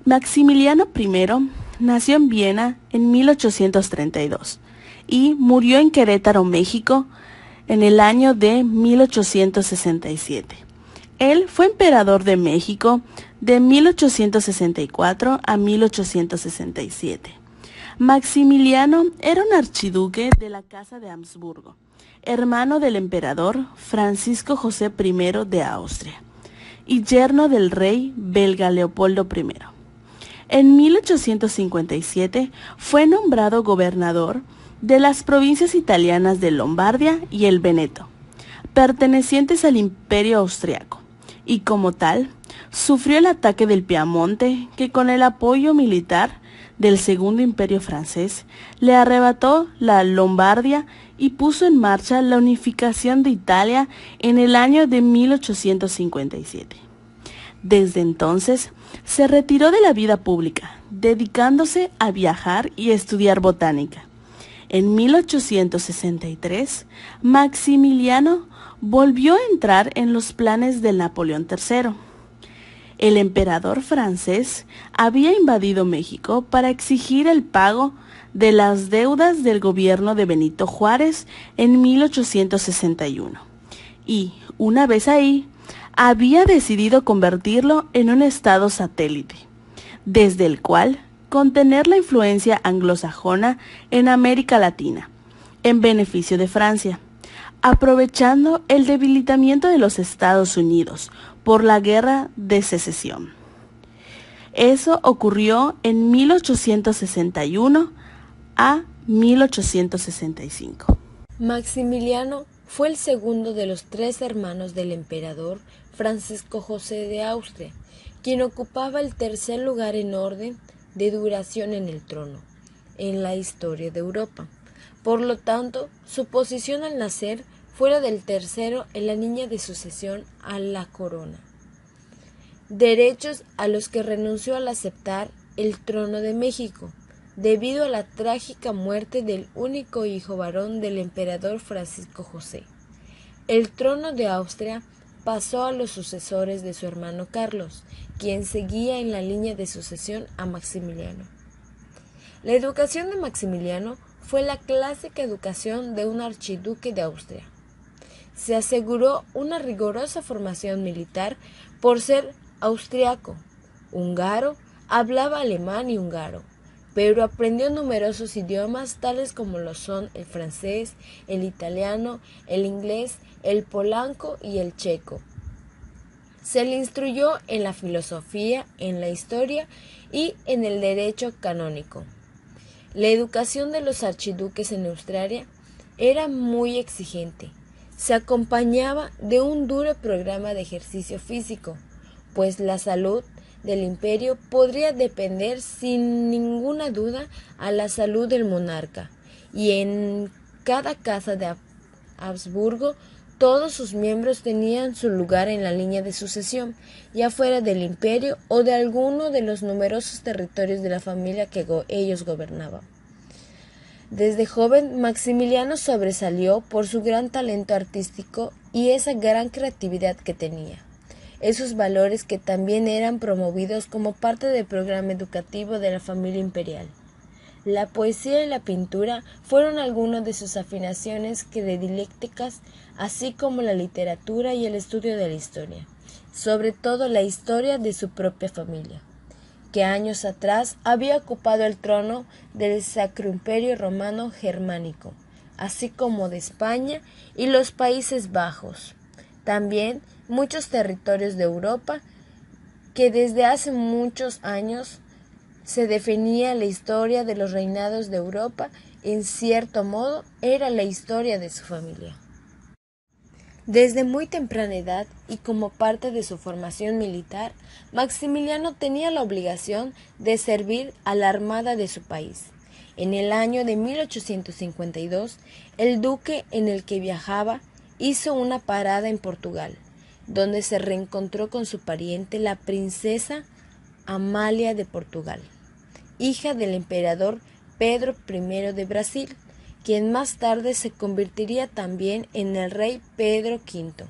Maximiliano I nació en Viena en 1832 y murió en Querétaro, México, en el año de 1867. Él fue emperador de México de 1864 a 1867. Maximiliano era un archiduque de la Casa de Habsburgo, hermano del emperador Francisco José I de Austria y yerno del rey belga Leopoldo I. En 1857 fue nombrado gobernador de las provincias italianas de Lombardia y el Veneto, pertenecientes al Imperio Austriaco, y como tal, sufrió el ataque del Piamonte que con el apoyo militar del Segundo Imperio francés le arrebató la Lombardia y puso en marcha la unificación de Italia en el año de 1857. Desde entonces, se retiró de la vida pública, dedicándose a viajar y estudiar botánica. En 1863, Maximiliano volvió a entrar en los planes de Napoleón III. El emperador francés había invadido México para exigir el pago de las deudas del gobierno de Benito Juárez en 1861. Y, una vez ahí, había decidido convertirlo en un estado satélite, desde el cual contener la influencia anglosajona en América Latina, en beneficio de Francia, aprovechando el debilitamiento de los Estados Unidos por la Guerra de Secesión. Eso ocurrió en 1861 a 1865. Maximiliano fue el segundo de los 3 hermanos del emperador Francisco José de Austria, quien ocupaba el tercer lugar en orden de duración en el trono en la historia de Europa. Por lo tanto, su posición al nacer fuera del tercero en la línea de sucesión a la corona, derechos a los que renunció al aceptar el trono de México, debido a la trágica muerte del único hijo varón del emperador Francisco José. El trono de Austria pasó a los sucesores de su hermano Carlos, quien seguía en la línea de sucesión a Maximiliano. La educación de Maximiliano fue la clásica educación de un archiduque de Austria. Se aseguró una rigurosa formación militar por ser austriaco. Húngaro, hablaba alemán y húngaro, pero aprendió numerosos idiomas tales como lo son el francés, el italiano, el inglés, el polaco y el checo. Se le instruyó en la filosofía, en la historia y en el derecho canónico. La educación de los archiduques en Austria era muy exigente. Se acompañaba de un duro programa de ejercicio físico, pues la salud del imperio podría depender sin ninguna duda a la salud del monarca, y en cada casa de Habsburgo todos sus miembros tenían su lugar en la línea de sucesión, ya fuera del imperio o de alguno de los numerosos territorios de la familia que ellos gobernaban. Desde joven, Maximiliano sobresalió por su gran talento artístico y esa gran creatividad que tenía. Esos valores que también eran promovidos como parte del programa educativo de la familia imperial. La poesía y la pintura fueron algunas de sus afinaciones predilectas, así como la literatura y el estudio de la historia, sobre todo la historia de su propia familia, que años atrás había ocupado el trono del Sacro Imperio Romano Germánico, así como de España y los Países Bajos. También muchos territorios de Europa que desde hace muchos años se definía la historia de los reinados de Europa, en cierto modo era la historia de su familia. Desde muy temprana edad y como parte de su formación militar, Maximiliano tenía la obligación de servir a la armada de su país. En el año de 1852, el duque en el que viajaba hizo una parada en Portugal, donde se reencontró con su pariente, la princesa Amalia de Portugal, hija del emperador Pedro I de Brasil, quien más tarde se convertiría también en el rey Pedro V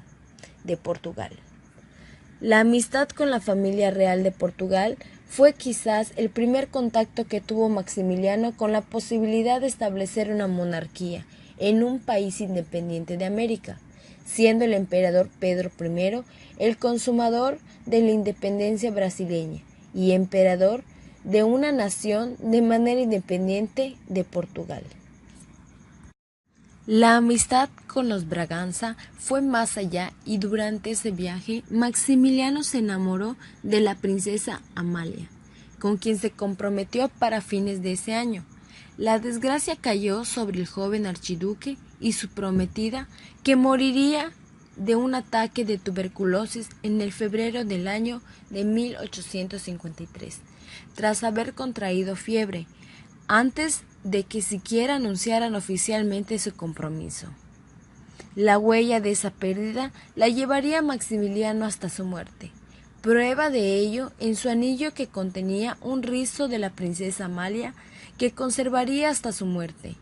de Portugal. La amistad con la familia real de Portugal fue quizás el primer contacto que tuvo Maximiliano con la posibilidad de establecer una monarquía en un país independiente de América, siendo el emperador Pedro I el consumador de la independencia brasileña y emperador de una nación de manera independiente de Portugal. La amistad con los Braganza fue más allá y durante ese viaje Maximiliano se enamoró de la princesa Amalia, con quien se comprometió para fines de ese año. La desgracia cayó sobre el joven archiduque y su prometida, que moriría de un ataque de tuberculosis en el febrero del año de 1853, tras haber contraído fiebre, antes de que siquiera anunciaran oficialmente su compromiso. La huella de esa pérdida la llevaría Maximiliano hasta su muerte. Prueba de ello en su anillo que contenía un rizo de la princesa Amalia que conservaría hasta su muerte,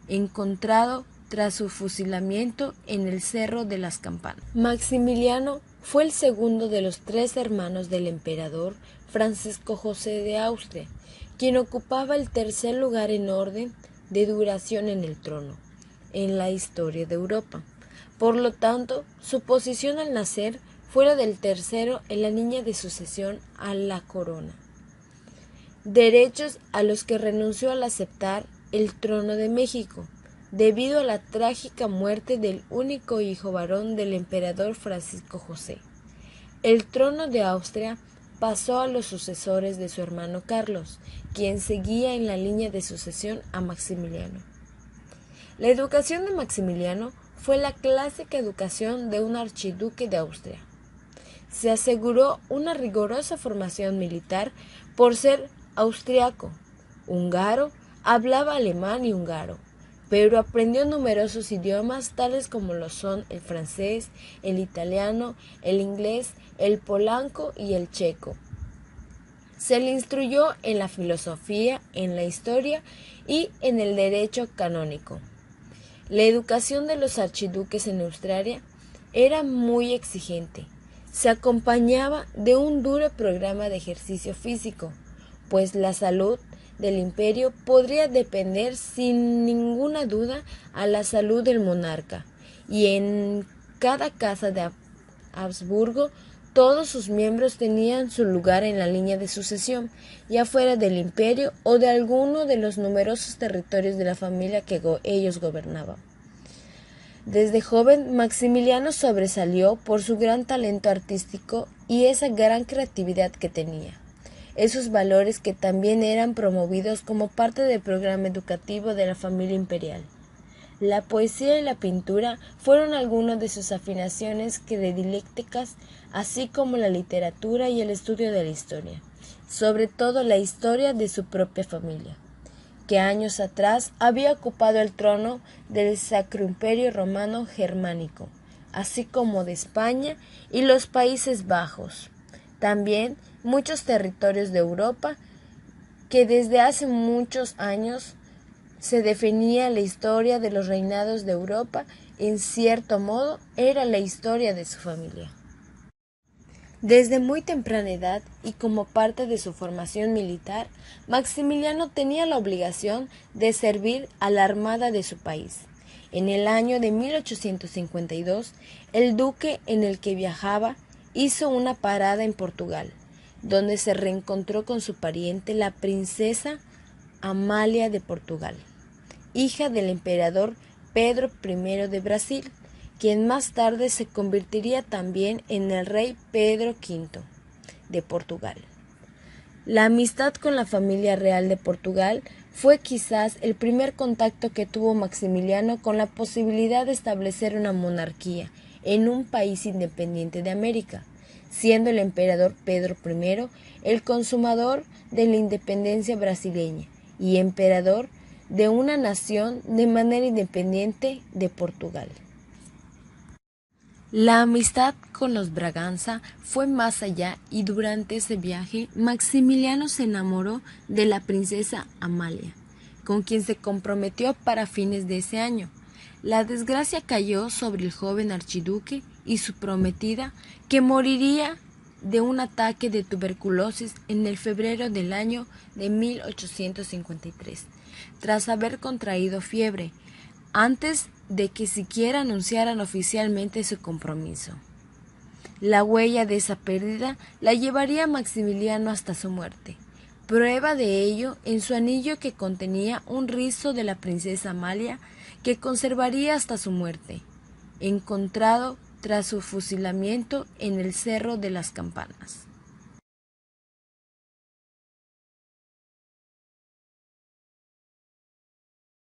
encontrado tras su fusilamiento en el Cerro de las Campanas. Maximiliano fue el segundo de los 3 hermanos del emperador Francisco José de Austria, quien ocupaba el tercer lugar en orden de duración en el trono en la historia de Europa. Por lo tanto, su posición al nacer fuera del tercero en la línea de sucesión a la corona, derechos a los que renunció al aceptar el trono de México, debido a la trágica muerte del único hijo varón del emperador Francisco José. El trono de Austria pasó a los sucesores de su hermano Carlos, quien seguía en la línea de sucesión a Maximiliano. La educación de Maximiliano fue la clásica educación de un archiduque de Austria. Se aseguró una rigurosa formación militar por ser austriaco. Húngaro, hablaba alemán y húngaro, pero aprendió numerosos idiomas tales como lo son el francés, el italiano, el inglés, el polaco y el checo. Se le instruyó en la filosofía, en la historia y en el derecho canónico. La educación de los archiduques en Austria era muy exigente. Se acompañaba de un duro programa de ejercicio físico, pues la salud del imperio podría depender sin ninguna duda a la salud del monarca, y en cada casa de Habsburgo todos sus miembros tenían su lugar en la línea de sucesión, ya fuera del imperio o de alguno de los numerosos territorios de la familia que ellos gobernaban. Desde joven, Maximiliano sobresalió por su gran talento artístico y esa gran creatividad que tenía. Esos valores que también eran promovidos como parte del programa educativo de la familia imperial. La poesía y la pintura fueron algunas de sus afinaciones predilectas, así como la literatura y el estudio de la historia, sobre todo la historia de su propia familia, que años atrás había ocupado el trono del Sacro Imperio Romano Germánico, así como de España y los Países Bajos. También muchos territorios de Europa que desde hace muchos años se definía la historia de los reinados de Europa, en cierto modo era la historia de su familia. Desde muy temprana edad y como parte de su formación militar, Maximiliano tenía la obligación de servir a la armada de su país. En el año de 1852, el duque en el que viajaba hizo una parada en Portugal, donde se reencontró con su pariente, la princesa Amalia de Portugal, hija del emperador Pedro I de Brasil, quien más tarde se convertiría también en el rey Pedro V de Portugal. La amistad con la familia real de Portugal fue quizás el primer contacto que tuvo Maximiliano con la posibilidad de establecer una monarquía en un país independiente de América, siendo el emperador Pedro I el consumador de la independencia brasileña y emperador de una nación de manera independiente de Portugal. La amistad con los Braganza fue más allá y durante ese viaje Maximiliano se enamoró de la princesa Amalia, con quien se comprometió para fines de ese año. La desgracia cayó sobre el joven archiduque y su prometida, que moriría de un ataque de tuberculosis en el febrero del año de 1853, tras haber contraído fiebre, antes de que siquiera anunciaran oficialmente su compromiso. La huella de esa pérdida la llevaría Maximiliano hasta su muerte. Prueba de ello en su anillo que contenía un rizo de la princesa Amalia que conservaría hasta su muerte, encontrado tras su fusilamiento en el Cerro de las Campanas.